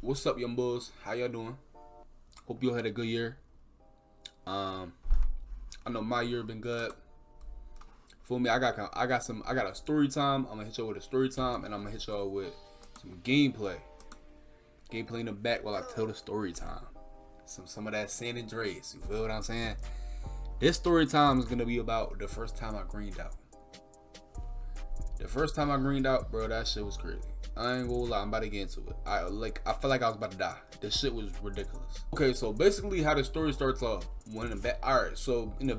What's up, young boys? How y'all doing? Hope you all had a good year. I know my year been good. For me, I got a story time. I'm gonna hit y'all with a story time, and I'm gonna hit y'all with some gameplay. Gameplay in the back while I tell the story time. Some of that San Andreas. You feel what I'm saying? This story time is gonna be about the first time I greened out. The first time I greened out, bro, that shit was crazy. I ain't gonna lie, I'm about to get into it. I feel like I was about to die. This shit was ridiculous. Okay, so basically how the story starts off. Alright, so in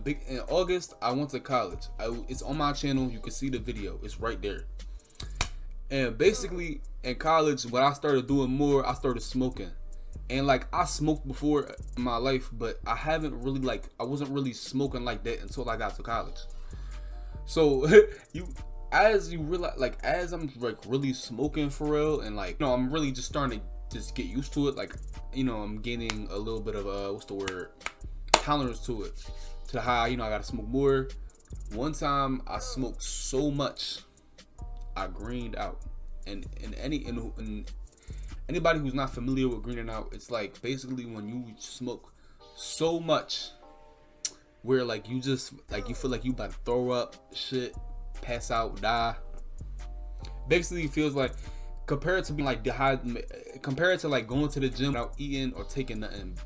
August, I went to college. It's on my channel. You can see the video. It's right there. And basically in college, what I started doing more, I started smoking. And like I smoked before in my life, but I wasn't really smoking like that until I got to college. So as you realize, like as I'm like really smoking for real, and like I'm really just starting to just get used to it. Like I'm gaining a little bit of tolerance to it, to how I gotta smoke more. One time I smoked so much, I greened out. And anybody who's not familiar with greening out, it's like basically when you smoke so much, where like you feel like you about to throw up, shit, pass out, die. Basically, it feels like compared to being like dehydrated, compared to like going to the gym without eating or taking nothing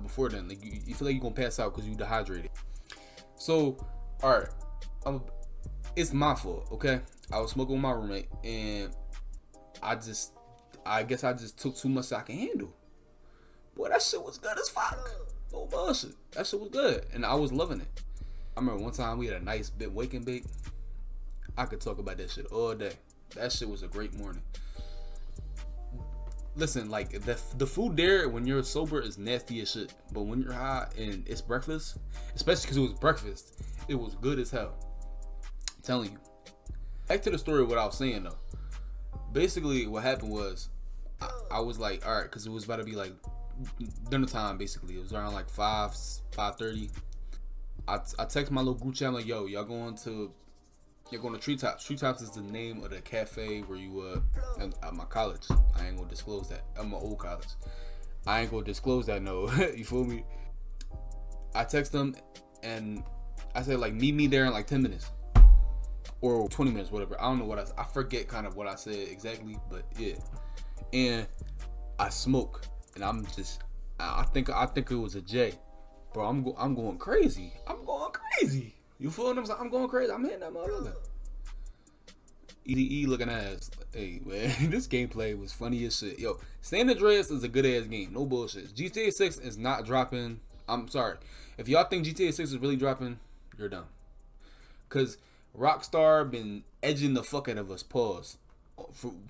before then. Like you feel like you're gonna pass out because you dehydrated. So, all right, it's my fault. Okay, I was smoking with my roommate, and I guess I just took too much so I can handle. Boy, that shit was good as fuck. No bullshit. That shit was good, and I was loving it. I remember one time we had a nice bit wake and bake. I could talk about that shit all day. That shit was a great morning. Listen, like the food there when you're sober is nasty as shit, but when you're high and it's breakfast, especially because it was breakfast, it was good as hell. I'm telling you. Back to the story of what I was saying though. Basically, what happened was I was like, all right, because it was about to be like dinner time. Basically, it was around like 5:30. I text my little group chat. I'm like, yo, you're going to Treetops. Treetops is the name of the cafe where you at my college. I ain't gonna disclose that. I'm my old college. I ain't gonna disclose that. No, you feel me? I text them and I said like meet me there in like 10 minutes or 20 minutes, whatever. I don't know what I forget kind of what I said exactly, but yeah. And I smoke, and I think it was a J, bro. I'm going crazy. You feel what I'm saying? I'm going crazy. I'm hitting that motherfucker. EDE looking ass. Hey man, this gameplay was funny as shit. Yo, San Andreas is a good ass game. No bullshit. GTA 6 is not dropping. I'm sorry. If y'all think GTA 6 is really dropping, you're dumb. Cause Rockstar been edging the fuck out of us. Pause.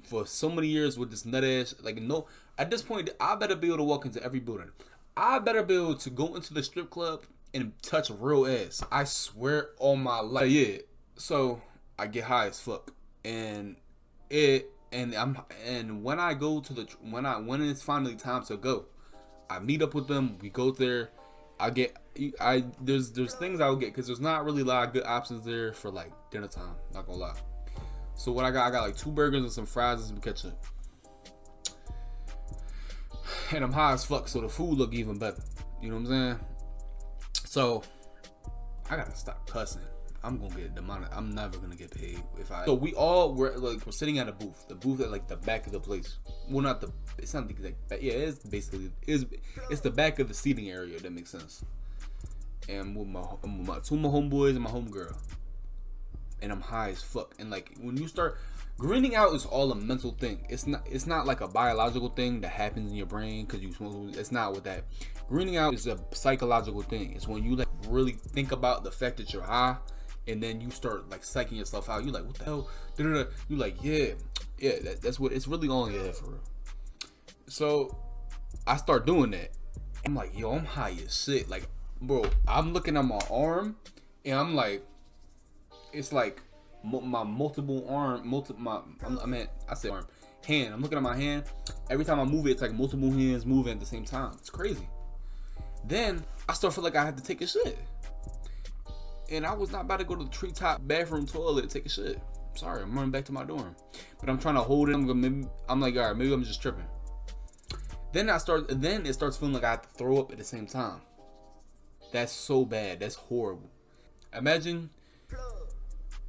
For so many years with this nut ass. Like no. At this point, I better be able to walk into every building. I better be able to go into the strip club and touch real ass. I swear on my life. Yeah. So I get high as fuck, and when I go to when it's finally time to go, I meet up with them. We go there. There's things I will get because there's not really a lot of good options there for like dinner time. Not gonna lie. So what I got like 2 burgers and some fries and some ketchup. And I'm high as fuck, so the food look even better. You know what I'm saying? So I gotta stop cussing. I'm gonna get demonetised. I'm never gonna get paid if I. So we're sitting at a booth. The booth at like the back of the place. Well, not the. It's not the exact. Yeah, it's basically it's the back of the seating area. If that makes sense. And I'm with my 2 of my homeboys and my homegirl. And I'm high as fuck. And like when you start greening out, is all a mental thing. It's not like a biological thing that happens in your brain because you smoke. It's not with that. Greening out is a psychological thing. It's when you like really think about the fact that you're high, and then you start like psyching yourself out. You like, what the hell? You like, yeah. That's what it's really all in your head for real. So I start doing that. I'm like, yo, I'm high as shit. Like, bro, I'm looking at my arm, and I'm like, it's like my multiple arm, I said arm, hand. I'm looking at my hand. Every time I move it, it's like multiple hands moving at the same time. It's crazy. Then I start feeling like I had to take a shit, and I was not about to go to the Treetop bathroom toilet to take a shit. Sorry, I'm running back to my dorm, but I'm trying to hold it. I'm like, all right, maybe I'm just tripping. Then it starts feeling like I have to throw up at the same time. That's so bad. That's horrible. Imagine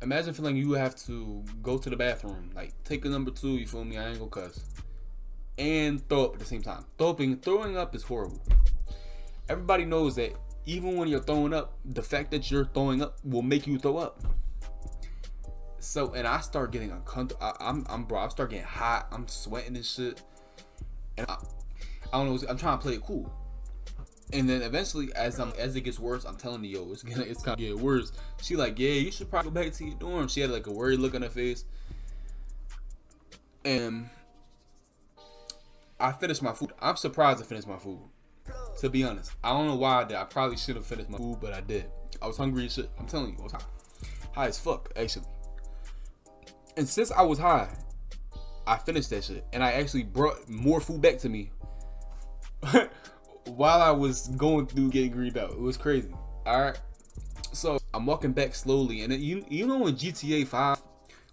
feeling you have to go to the bathroom, like take a number 2. You feel me? I ain't gonna cuss. And throw up at the same time. Throwing up is horrible. Everybody knows that even when you're throwing up, the fact that you're throwing up will make you throw up. So, and I start getting uncomfortable. I start getting hot. I'm sweating and shit. And I don't know. I'm trying to play it cool. And then eventually, as it gets worse, I'm telling you, yo, it's kind of getting worse. She like, yeah, you should probably go back to your dorm. She had like a worried look on her face. And I finished my food. I'm surprised I finished my food. To be honest, I don't know why I did. I probably should have finished my food, but I did. I was hungry as shit. I'm telling you, I was high as fuck, actually. And since I was high, I finished that shit, and I actually brought more food back to me while I was going through getting greened out. It was crazy. All right, so I'm walking back slowly, and you know in GTA 5,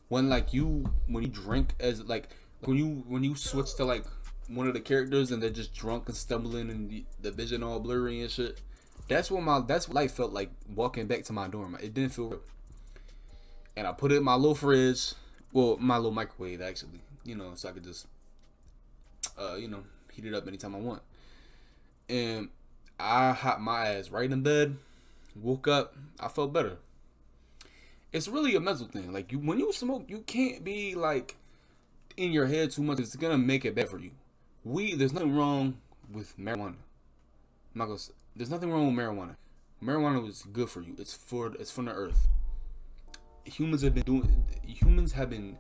when you drink as like when you switch to like one of the characters and they're just drunk and stumbling and the vision all blurry and shit. That's what life felt like walking back to my dorm. It didn't feel real. And I put it in my little fridge, well, my little microwave actually, so I could just, heat it up anytime I want. And I hopped my ass right in bed, woke up, I felt better. It's really a mental thing. Like when you smoke, you can't be like in your head too much. It's gonna make it bad for you. There's nothing wrong with marijuana. There's nothing wrong with marijuana. Marijuana is good for you. It's from the earth. Humans have been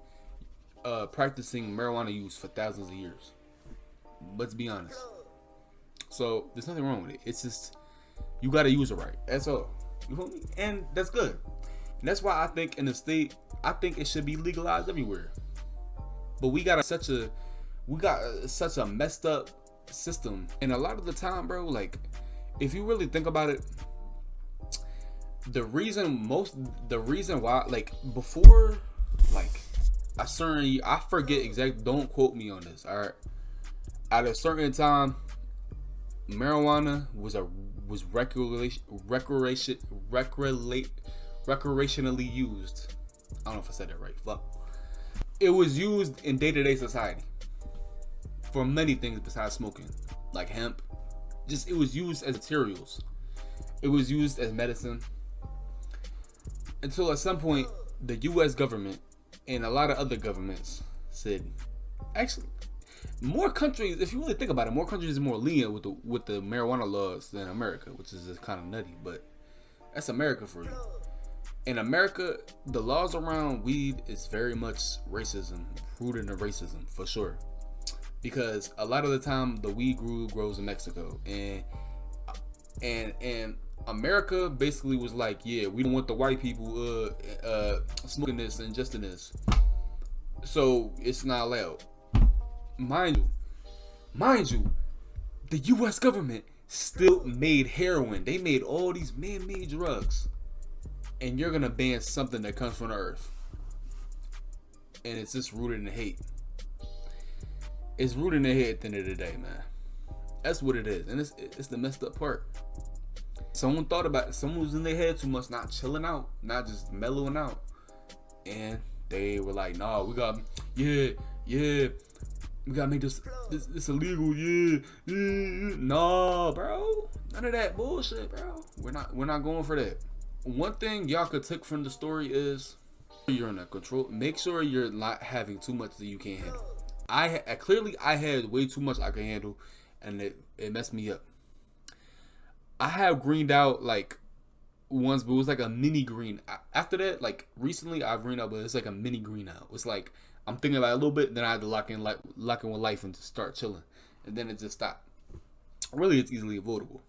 practicing marijuana use for thousands of years. Let's be honest. So there's nothing wrong with it. It's just you gotta use it right. That's all. You feel me? And that's good. And that's why I think in the state, I think it should be legalized everywhere. But we got such a messed up system, and a lot of the time, bro, like if you really think about it, the reason why, like before, like I forget exactly, don't quote me on this, all right, at a certain time marijuana was recreationally used. I don't know if I said that right. Fuck. It was used in day-to-day society for many things besides smoking, like hemp. It was used as materials. It was used as medicine. Until at some point, the U.S. government and a lot of other governments said, actually, more countries, if you really think about it, more countries are more lenient with the marijuana laws than America, which is just kind of nutty, but that's America for you. In America, the laws around weed is very much racism, rooted in racism for sure. Because a lot of the time, the weed grows in Mexico, and America basically was like, yeah, we don't want the white people smoking this and ingesting this, so it's not allowed. Mind you, the U.S. government still made heroin. They made all these man-made drugs. And you're gonna ban something that comes from the earth, and it's just rooted in hate. It's rooted in hate at the end of the day, man. That's what it is, and it's the messed up part. Someone thought about it. Someone was in their head too much, not chilling out, not just mellowing out, and they were like, "Nah, we gotta make this illegal, yeah. Nah, bro, none of that bullshit, bro. We're not going for that." One thing y'all could take from the story is you're in control. Make sure you're not having too much that you can't handle. I had way too much I could handle, and it messed me up. I have greened out like once, but it was like a mini green. After that, like recently, I've greened out, but it's like a mini green out. It's like I'm thinking about it a little bit, then I had to lock in with life and just start chilling, and then it just stopped. Really, it's easily avoidable.